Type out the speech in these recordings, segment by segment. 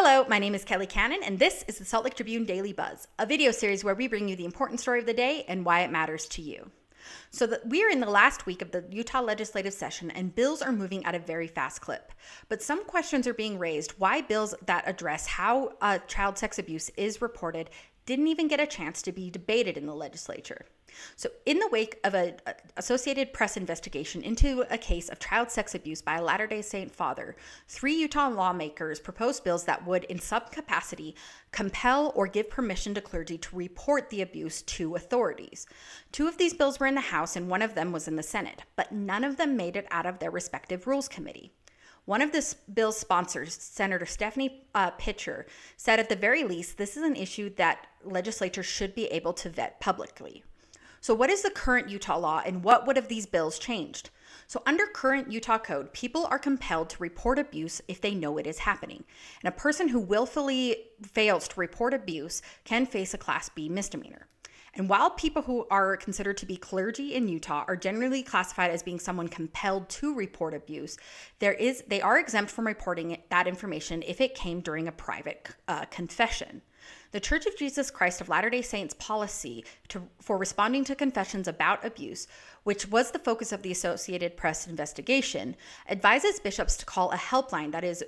Hello, my name is Kelly Cannon, and this is the Salt Lake Tribune Daily Buzz, a video series where we bring you the important story of the day and why it matters to you. We are in the last week of the Utah legislative session, and bills are moving at a very fast clip. But some questions are being raised why bills that address how child sex abuse is reported didn't even get a chance to be debated in the legislature. So in the wake of an Associated Press investigation into a case of child sex abuse by a Latter-day Saint father, 3 Utah lawmakers proposed bills that would, in some capacity, compel or give permission to clergy to report the abuse to authorities. 2 of these bills were in the House and 1 of them was in the Senate, but none of them made it out of their respective Rules Committee. One of this bill's sponsors, Senator Stephanie Pitcher, said at the very least, this is an issue that legislatures should be able to vet publicly. So what is the current Utah law and what would have these bills changed? So under current Utah code, people are compelled to report abuse if they know it is happening. And a person who willfully fails to report abuse can face a Class B misdemeanor. And while people who are considered to be clergy in Utah are generally classified as being someone compelled to report abuse, they are exempt from reporting that information if it came during a private confession. The Church of Jesus Christ of Latter-day Saints policy for responding to confessions about abuse, which was the focus of the Associated Press investigation, advises bishops to call a helpline that is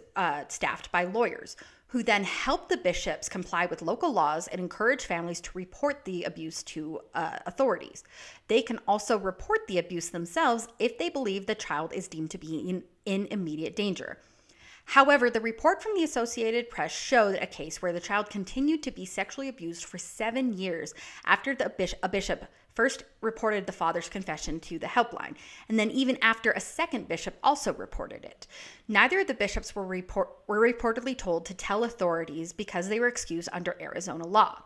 staffed by lawyers, who then help the bishops comply with local laws and encourage families to report the abuse to authorities. They can also report the abuse themselves if they believe the child is deemed to be in immediate danger. However, the report from the Associated Press showed a case where the child continued to be sexually abused for 7 years after a bishop first reported the father's confession to the helpline, and then even after a second bishop also reported it. Neither of the bishops were reportedly told to tell authorities because they were excused under Arizona law.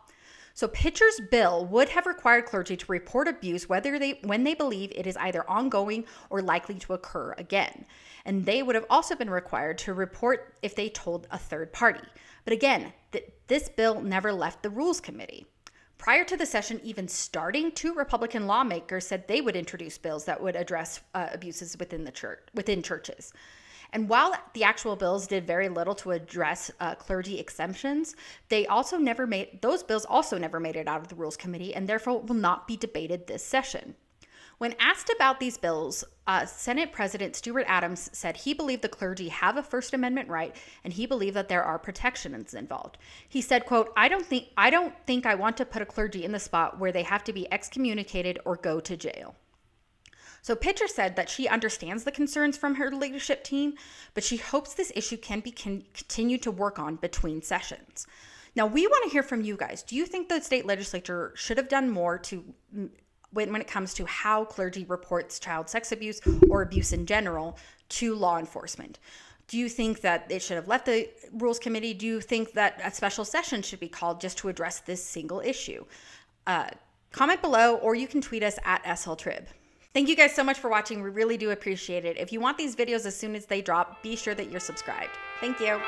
So Pitcher's bill would have required clergy to report abuse when they believe it is either ongoing or likely to occur again. And they would have also been required to report if they told a third party. But again, this bill never left the Rules Committee. Prior to the session even starting, 2 Republican lawmakers said they would introduce bills that would address abuses within churches. And while the actual bills did very little to address clergy exemptions, those bills also never made it out of the Rules Committee and therefore will not be debated this session. When asked about these bills, Senate President Stuart Adams said he believed the clergy have a First Amendment right and he believed that there are protections involved. He said, quote, I don't think I want to put a clergy in the spot where they have to be excommunicated or go to jail. So Pitcher said that she understands the concerns from her leadership team, but she hopes this issue can be continued to work on between sessions. Now, we want to hear from you guys. Do you think the state legislature should have done more when it comes to how clergy reports child sex abuse or abuse in general to law enforcement? Do you think that it should have left the Rules Committee? Do you think that a special session should be called just to address this single issue? Comment below, or you can tweet us at SLTrib. Thank you guys so much for watching. We really do appreciate it. If you want these videos as soon as they drop, be sure that you're subscribed. Thank you.